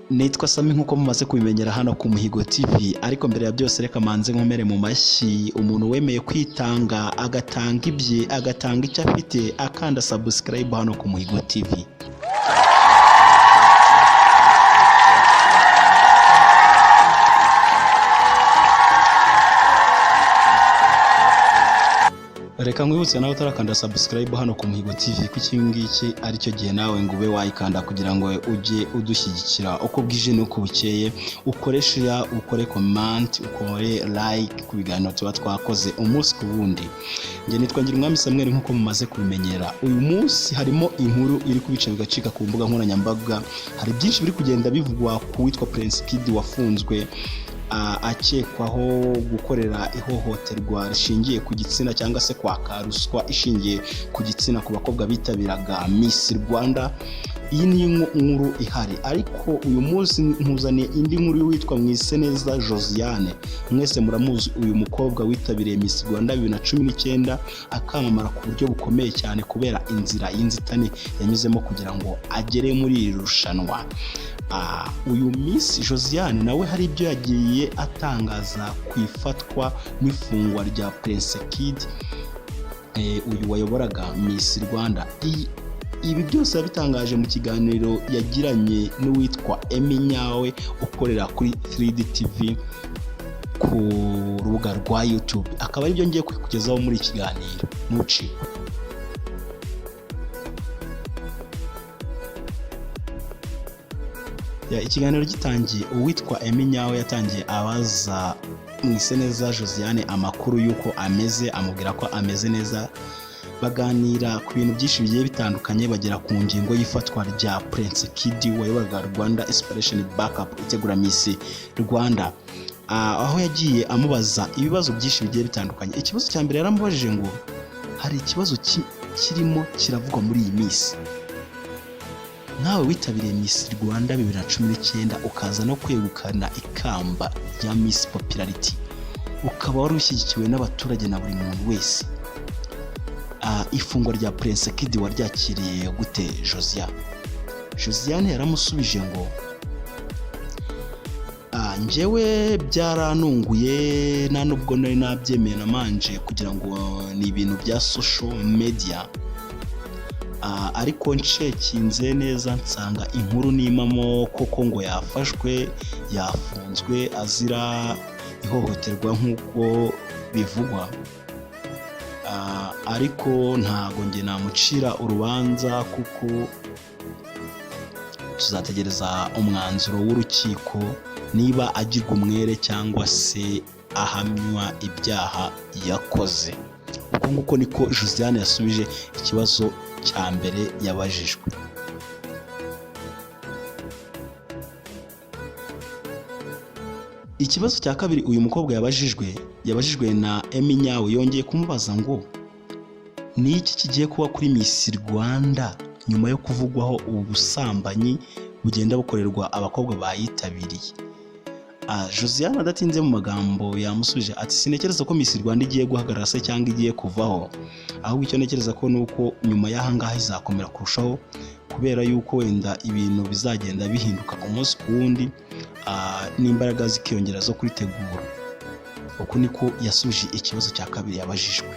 Nitwa Sami nkuko mumaze kubimenyera hano ku Muhigo TV, ariko mbere ya byose reka manze nkomere mu mashyi umuntu wemeye kwitanga agatanga ibye, agatanga icyo afite, akanda subscribe hano ku Muhigo TV. Reka nkwibutse nawe utarakanda subscribe hano ku Muhigo TV ko iki ngiki ari cyo gihe nawe ngo ube wayikanda kugira ngo ujye udushyigikira uko bwije n'uko bukeye, ukore share, ukore comment, ukore like ku biganiro tuba twakoze umunsi ku wundi. Nge nitwa Ngirumwami Samuel nkuko mumaze kubimenyera. Uyu munsi harimo inkuru iri kubica bigacika ku mbuga nkoranyambaga, hari byinshi biri kugenda bivugwa ku witwa Prince Kid wafunzwe akekwaho gukorera ihohoterwa rishingiye ku gitsina cyangwa se kwaka ruswa ishingiye ku gitsina ku bakobwa bitabiraga Miss Rwanda. Iyi ni inkuru ihari, ariko uyu munsi nkuzaniye indi nkuru witwa Mwiseneza Josiane. Mwese muramuzi uyu mukobwa witabiriye Miss Rwanda 2019 akamamara ku buryo bukomeye cyane kubera inzira y'inzitane yanyuzemo kugira ngo agere muri iri rushanwa. Uyu Miss Josiane nawe hari ibyo yagiye atangaza ku ifatwa n'ifungwa rya Prince Kid uyu wayoboraga Miss Rwanda. Ibi byose yabitangaje mu kiganiro yagiranye n'uwitwa Emi Nyawe ukorera kuri 3D TV ku rubuga rwa YouTube. Akaba ari byo ngiye kukugezaho muri ikiganiro, ntuci. Ikiganiro gitangiye, uwitwa Emi Nyawe yatangiye abaza Mwiseneza Josiane amakuru yuko ameze, amubwira ko ameze neza. Baganira ku bintu byinshi bigiye bitandukanye, bagera ku ngingo y'ifatwa rya Prince Kid wayoboraga Rwanda Inspiration Backup itegura Miss Rwanda. Aho yagiye amubaza ibibazo byinshi bigiye bitandukanye. Ikibazo cya mbere yaramubajije ngo hari ikibazo kirimo kiravugwa muri iyi Miss. Nawe witabiriye Miss Rwanda 2019 ukaza no kwegukana ikamba rya Miss Popularity, ukaba wari ushyigikiwe n'abaturage na buri muntu wese. Ifungwa rya Prince Kid waryakiriye gute Josiane? Josiane yaramusubije ngo njyewe byaranunguye, nta nubwo nari nabyemeye namanje kugira ngo ni ibintu bya social media, ariko ncekinze neza nsanga inkuru nimamo koko ngo yafashwe, yafunzwe azira ihohoterwa nk'uko bivugwa. Ariko ntago nge namucira urubanza kuko tuzategereza umwanzuro w'urukiko niba agirwa umwere cyangwa se ahamywa ibyaha yakoze. Uko nguko niko Josiane yasubije ikibazo cya mbere yabajijwe. Ikibazo cya kabiri uyu mukobwa yabajijwe na Emi Nyawe, yongeye kumubaza ngo ni iki kigiye kuba kuri Miss Rwanda nyuma yo kuvugwaho ubusambanyi bugenda bukorerwa abakobwa bayitabiriye. Josiane adatinze mu magambo yamusubije ati sinekereza ko Miss Rwanda igiye guhagarara se cyangwa igiye kuvaho, ahubwo icyo nekereza ko nuko nyuma y'aha ngaha izakomera kurushaho, kubera yuko wenda ibintu bizagenda bihinduka umunsi ku wundi n'imbaraga zikiyongera zo kuritegura. Uko niko yasubije ikibazo cya kabiri yabajijwe.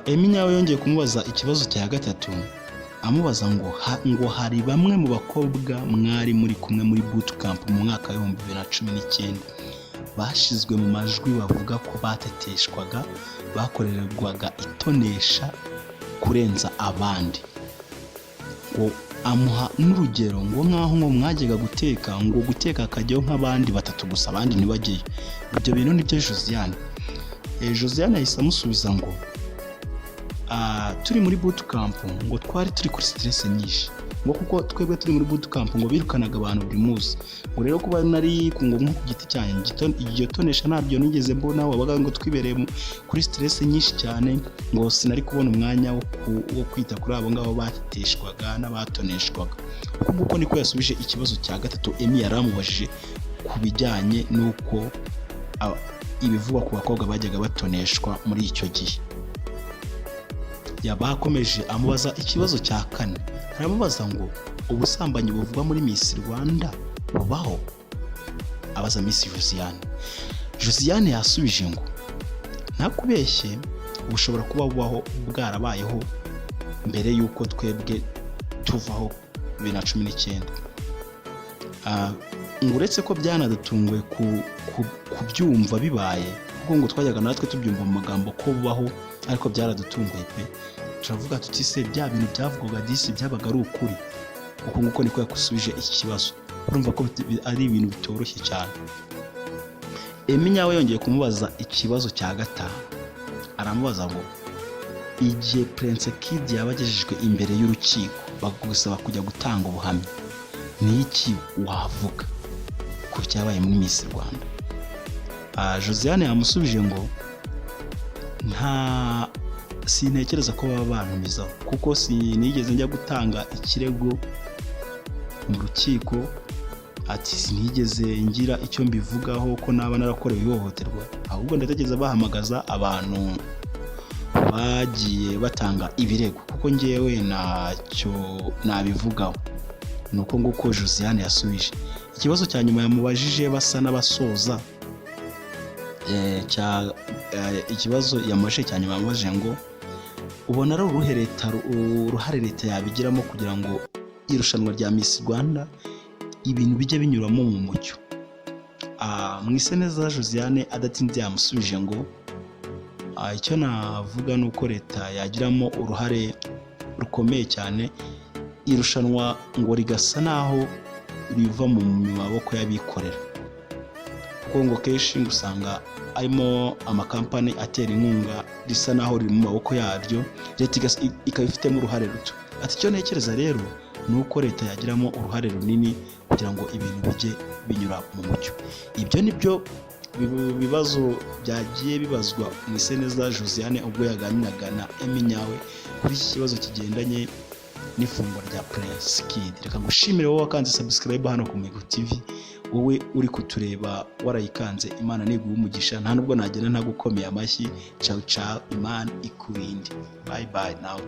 Emi Nyawe yongeye kumubaza ikibazo cya gatatu, amubaza ngo hari bamwe mu bakobwa mwari muri kumwe muri bootcamp mu mwaka wa 2019 bashizwe mu majwi bavuga ko bateteshwaga, bakorerwaga itonesha kurenza abandi. Ngo amuha n'urugero ngo nkaho ngo mwajyaga guteka akajyaho nk'abandi batatu gusa abandi ntibajyeyo. Ibyo bintu nibyo Josiane. Josiane yahise amusubiza ngo turi muri bootcamp ngo twari turi kuri stress nyinshi, ngo kuko twebwe turi muri bootcamp ngo birukanaga abantu buri munsi. Ngo rero kuba nari ku giti cyanjye iryo tonesha ntabyo nigeze mbona, wabaga ngo twibereye kuri stress nyinshi cyane, ngo sinari kubona umwanya wo kwita kuri abo ngabo bateshwaga n'abatoneshwaga. Uko nguko niko yasubije ikibazo cya gatatu Emi yaramubajije ku bijyanye n'uko ibivugwa ku bakobwa bajyaga batoneshwa muri icyo gihe. Yabakomeje amubaza ikibazo cya kane, aramubaza ngo ubusambanyi buvugwa muri Miss Rwanda bubaho? Abaza Miss Josiane yasubije ngo ntakubeshye bushobora kuba bubaho bwarabayeho mbere y'uko twebwe tuvaho 2019. Ngo uretse ko byanadutunguye kubyumva bibaye kuko ngo twajyaga natwe tubyumva mu magambo ko bubaho, ariko byaradutunguye pe. Turavuga tuti se bya bintu byavugwaga disi byabaga ari ukuri? Uko nguko niko yakusubije iki kibazo. Urumva ko ari ibintu bitoroshye cyane. Nyawe yongeye kumubaza ikibazo cya gatanu, aramubaza ngo igihe Prince Kid yabagejejwe imbere y'urukiko bagusaba kujya gutanga ubuhamya, ni iki wavuga ku cyabaye muri Miss Rwanda? Josiane yamusubije ngo sintekereza ko baba bantumizaho kuko sinigeze njya gutanga ikirego mu rukiko, ati sinigeze ngira icyo mbivugaho ko naba narakorewe ihohoterwa, ahubwo ndatekereza bahamagaza abantu bagiye batanga ibirego kuko ngewe ntacyo nabivugaho. Nuko nguko Josiane yasubije. Ikibazo cya nyuma yamubajije basa n'abasoza, ikibazo yamubajije cya nyuma yamubajije ngo ubona ari uruhare leta yabigiramo kugira ngo irushanwa rya Miss Rwanda ibintu bijye binyuramo mu mucyo. Mwiseneza Josiane adatinze yamusubije ngo icyo navuga ni uko leta yagiramo uruhare rukomeye cyane, irushanwa ngo rigasa naho riva mu maboko y'abikorera kuko ngo kenshi usanga arimo amakampani atera inkunga risa naho riri mu maboko yaryo, leta ikaba ifitemo uruhare ruto. Ati icyo ntekereza rero ni uko leta yagiramo uruhare runini kugira ngo ibintu bijye binyura mu mucyo. Ibyo nibyo bibazo byagiye bibazwa Mwiseneza Josiane ubwo yaganiraga na Nyawe kuri iki kibazo kigendanye n'ifungwa rya Prince Kid. Reka ngushimire wowe wakanze subscribe hano ku Mihigo TV, wowe uri kutureba warayikanze, Imana niguha umugisha, nta nubwo nagenda ntagukomeye amashyi. Ciao ciao, Imana ikurinde. Bye bye now.